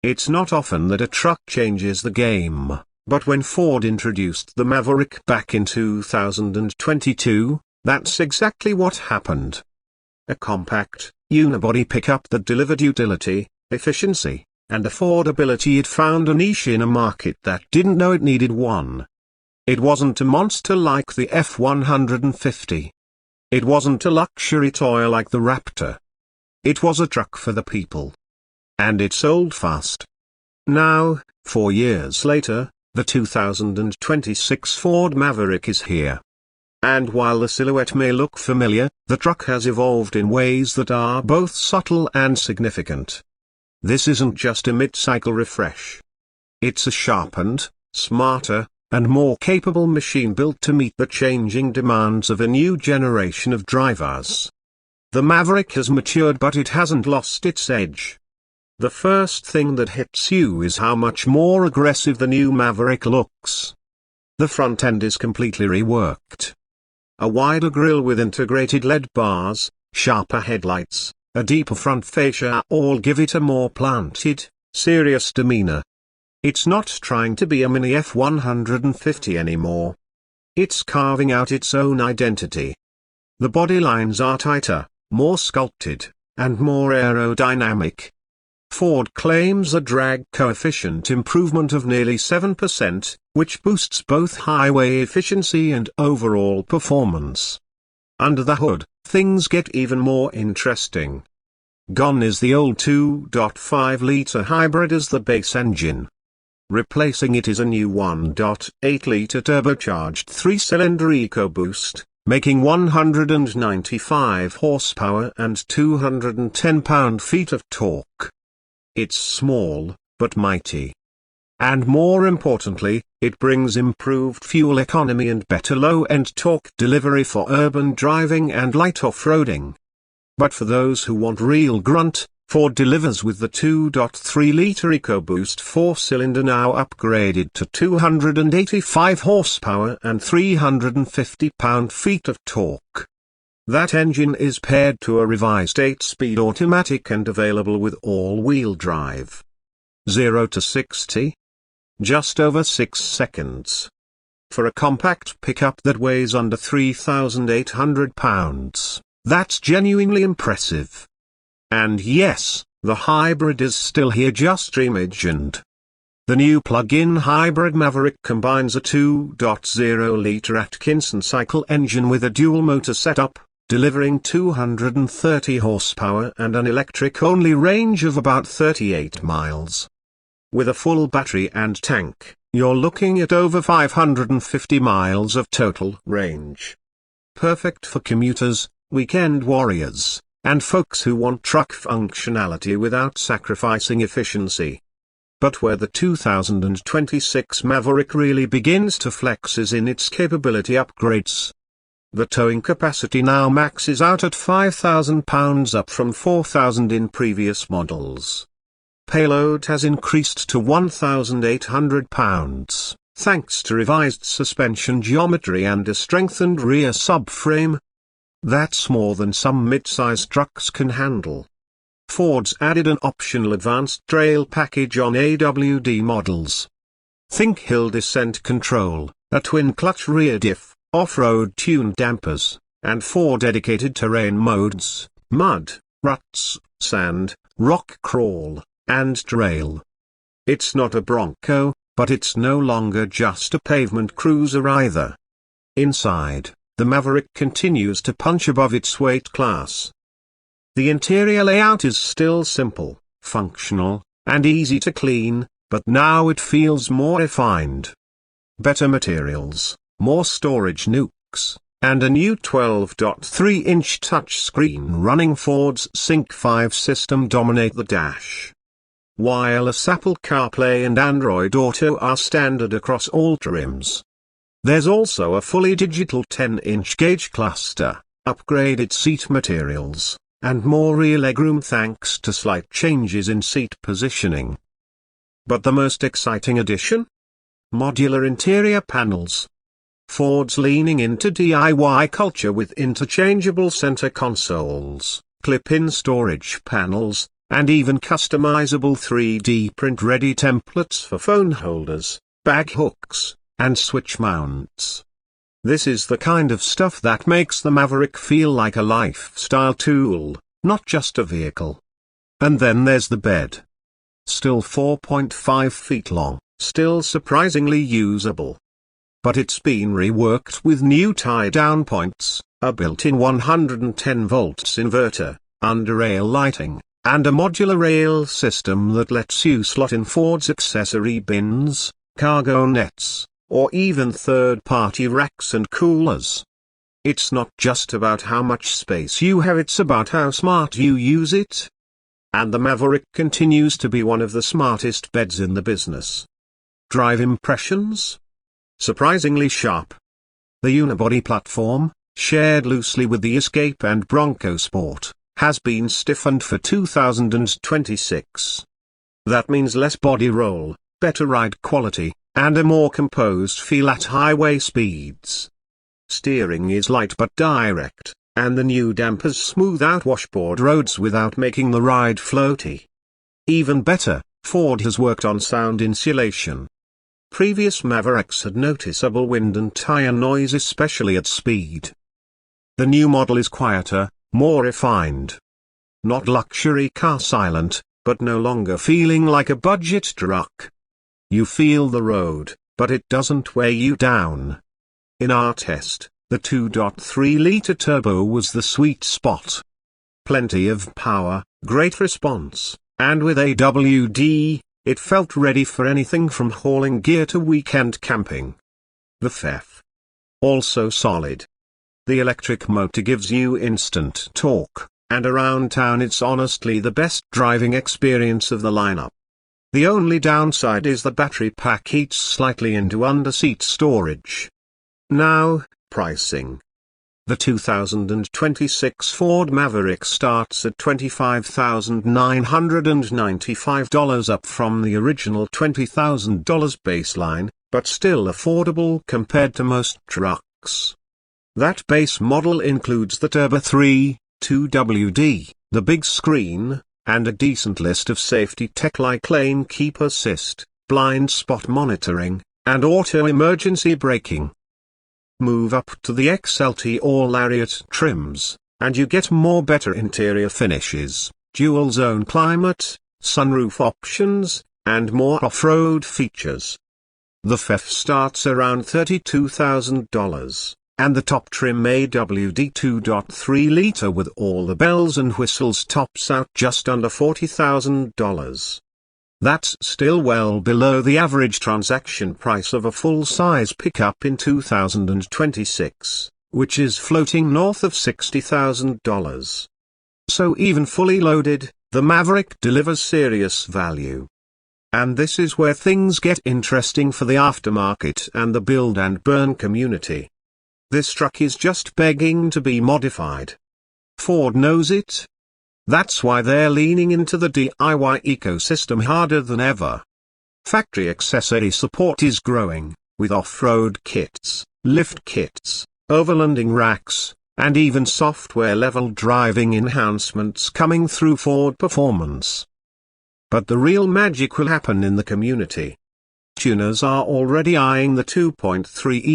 It's not often that a truck changes the game, but when Ford introduced the Maverick back in 2022, that's exactly what happened. A compact, unibody pickup that delivered utility, efficiency, and affordability. It found a niche in a market that didn't know it needed one. It wasn't a monster like the F-150. It wasn't a luxury toy like the Raptor. It was a truck for the people. And it sold fast. Now, 4 years later, the 2026 Ford Maverick is here. And while the silhouette may look familiar, the truck has evolved in ways that are both subtle and significant. This isn't just a mid-cycle refresh. It's a sharpened, smarter, and more capable machine built to meet the changing demands of a new generation of drivers. The Maverick has matured, but it hasn't lost its edge. The first thing that hits you is how much more aggressive the new Maverick looks. The front end is completely reworked. A wider grille with integrated LED bars, sharper headlights, a deeper front fascia all give it a more planted, serious demeanor. It's not trying to be a mini F-150 anymore. It's carving out its own identity. The body lines are tighter, more sculpted, and more aerodynamic. Ford claims a drag coefficient improvement of nearly 7%, which boosts both highway efficiency and overall performance. Under the hood, things get even more interesting. Gone is the old 2.5-liter hybrid as the base engine. Replacing it is a new 1.8-liter turbocharged 3-cylinder EcoBoost, making 195 horsepower and 210 pound-feet of torque. It's small, but mighty. And more importantly, it brings improved fuel economy and better low-end torque delivery for urban driving and light off-roading. But for those who want real grunt, Ford delivers with the 2.3-liter EcoBoost 4-cylinder now upgraded to 285 horsepower and 350 pound-feet of torque. That engine is paired to a revised 8-speed automatic and available with all-wheel drive. 0 to 60? Just over 6 seconds. For a compact pickup that weighs under 3,800 pounds, that's genuinely impressive. And yes, the hybrid is still here, just reimagined. The new plug-in hybrid Maverick combines a 2.0-liter Atkinson cycle engine with a dual-motor setup, delivering 230 horsepower and an electric-only range of about 38 miles. With a full battery and tank, you're looking at over 550 miles of total range. Perfect for commuters, weekend warriors, and folks who want truck functionality without sacrificing efficiency. But where the 2026 Maverick really begins to flex is in its capability upgrades. The towing capacity now maxes out at 5,000 pounds, up from 4,000 in previous models. Payload has increased to 1,800 pounds, thanks to revised suspension geometry and a strengthened rear subframe. That's more than some mid-size trucks can handle. Ford's added an optional advanced trail package on AWD models. Think hill descent control, a twin-clutch rear diff, off-road tuned dampers, and 4 dedicated terrain modes: mud, ruts, sand, rock crawl, and trail. It's not a Bronco, but it's no longer just a pavement cruiser either. Inside, the Maverick continues to punch above its weight class. The interior layout is still simple, functional, and easy to clean, but now it feels more refined. Better materials, more storage nooks, and a new 12.3-inch touchscreen running Ford's Sync 5 system dominate the dash. Wireless Apple CarPlay and Android Auto are standard across all trims. There's also a fully digital 10-inch gauge cluster, upgraded seat materials, and more rear legroom thanks to slight changes in seat positioning. But the most exciting addition? Modular interior panels. Ford's leaning into DIY culture with interchangeable center consoles, clip-in storage panels, and even customizable 3D print-ready templates for phone holders, bag hooks, and switch mounts. This is the kind of stuff that makes the Maverick feel like a lifestyle tool, not just a vehicle. And then there's the bed. Still 4.5 feet long, still surprisingly usable. But it's been reworked with new tie-down points, a built-in 110 volts inverter, under-rail lighting, and a modular rail system that lets you slot in Ford's accessory bins, cargo nets, or even third-party racks and coolers. It's not just about how much space you have, it's about how smart you use it. And the Maverick continues to be one of the smartest beds in the business. Drive impressions? Surprisingly sharp. The unibody platform, shared loosely with the Escape and Bronco Sport, has been stiffened for 2026. That means less body roll, better ride quality, and a more composed feel at highway speeds. Steering is light but direct, and the new dampers smooth out washboard roads without making the ride floaty. Even better, Ford has worked on sound insulation. Previous Mavericks had noticeable wind and tire noise, especially at speed. The new model is quieter, more refined. Not luxury car silent, but no longer feeling like a budget truck. You feel the road, but it doesn't weigh you down. In our test, the 2.3-liter turbo was the sweet spot. Plenty of power, great response, and with AWD, it felt ready for anything from hauling gear to weekend camping. The FEF. Also solid. The electric motor gives you instant torque, and around town it's honestly the best driving experience of the lineup. The only downside is the battery pack eats slightly into under-seat storage. Now, pricing. The 2026 Ford Maverick starts at $25,995, up from the original $20,000 baseline, but still affordable compared to most trucks. That base model includes the Turbo 3, 2WD, the big screen, and a decent list of safety tech like lane keep assist, blind spot monitoring, and auto emergency braking. Move up to the XLT or Lariat trims, and you get more better interior finishes, dual zone climate, sunroof options, and more off-road features. The FEF starts around $32,000, and the top trim AWD 2.3-liter with all the bells and whistles tops out just under $40,000. That's still well below the average transaction price of a full-size pickup in 2026, which is floating north of $60,000. So even fully loaded, the Maverick delivers serious value. And this is where things get interesting for the aftermarket and the build and burn community. This truck is just begging to be modified. Ford knows it. That's why they're leaning into the DIY ecosystem harder than ever. Factory accessory support is growing, with off-road kits, lift kits, overlanding racks, and even software-level driving enhancements coming through Ford Performance. But the real magic will happen in the community. Tuners are already eyeing the 2.3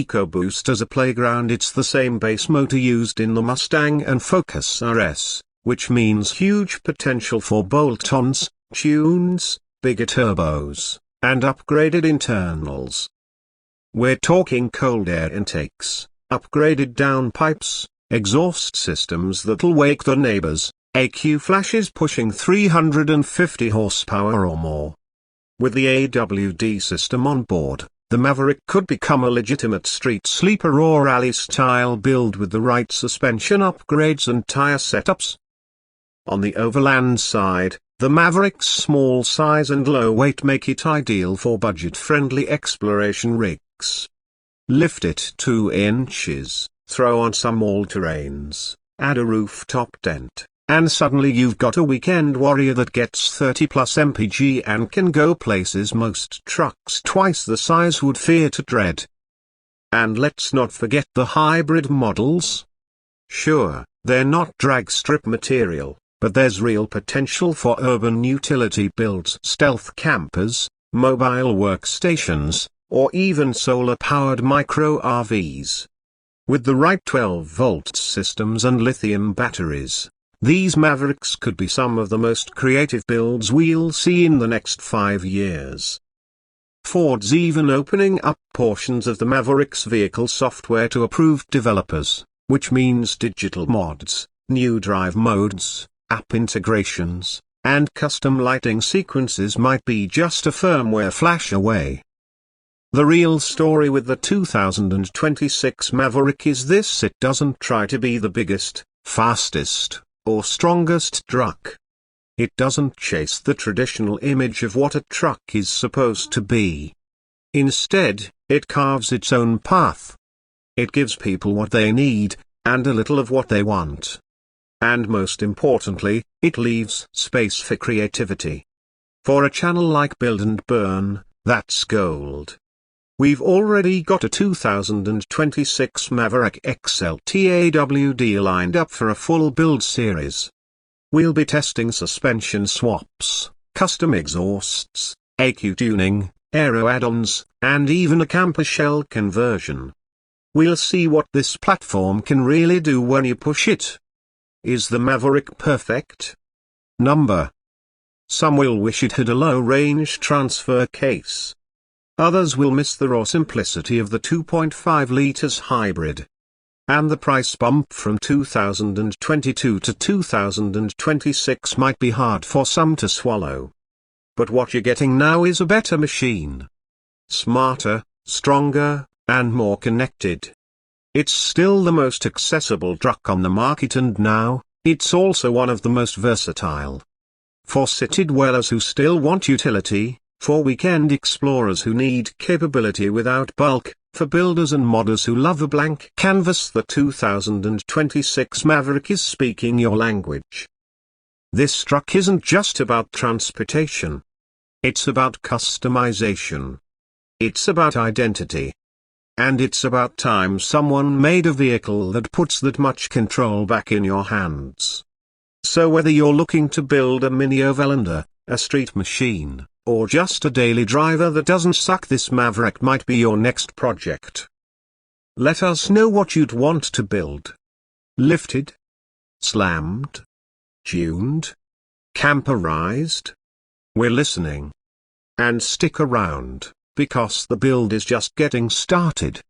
EcoBoost as a playground. It's the same base motor used in the Mustang and Focus RS, which means huge potential for bolt-ons, tunes, bigger turbos, and upgraded internals. We're talking cold air intakes, upgraded downpipes, exhaust systems that'll wake the neighbors, AQ flashes pushing 350 horsepower or more. With the AWD system on board, the Maverick could become a legitimate street sleeper or rally-style build with the right suspension upgrades and tire setups. On the overland side, the Maverick's small size and low weight make it ideal for budget-friendly exploration rigs. Lift it 2 inches, throw on some all-terrains, add a rooftop tent, and suddenly you've got a weekend warrior that gets 30+ mpg and can go places most trucks twice the size would fear to tread. And let's not forget the hybrid models. Sure, they're not drag strip material, but there's real potential for urban utility builds, stealth campers, mobile workstations, or even solar-powered micro-RVs. With the right 12-volt systems and lithium batteries, these Mavericks could be some of the most creative builds we'll see in the next 5 years. Ford's even opening up portions of the Maverick's vehicle software to approved developers, which means digital mods, new drive modes, app integrations, and custom lighting sequences might be just a firmware flash away. The real story with the 2026 Maverick is this: it doesn't try to be the biggest, fastest, or strongest truck. It doesn't chase the traditional image of what a truck is supposed to be. Instead, it carves its own path. It gives people what they need, and a little of what they want. And most importantly, it leaves space for creativity. For a channel like Build and Burn, that's gold. We've already got a 2026 Maverick XLT AWD lined up for a full build series. We'll be testing suspension swaps, custom exhausts, EQ tuning, aero add-ons, and even a camper shell conversion. We'll see what this platform can really do when you push it. Is the Maverick perfect? Some will wish it had a low-range transfer case. Others will miss the raw simplicity of the 2.5 liters hybrid. And the price bump from 2022 to 2026 might be hard for some to swallow. But what you're getting now is a better machine. Smarter, stronger, and more connected. It's still the most accessible truck on the market, and now, it's also one of the most versatile. For city dwellers who still want utility, for weekend explorers who need capability without bulk, for builders and modders who love a blank canvas, the 2026 Maverick is speaking your language. This truck isn't just about transportation. It's about customization. It's about identity. And it's about time someone made a vehicle that puts that much control back in your hands. So whether you're looking to build a mini Overlander, a street machine, or just a daily driver that doesn't suck, this Maverick might be your next project. Let us know what you'd want to build. Lifted? Slammed? Tuned? Camperized? We're listening. And stick around, because the build is just getting started.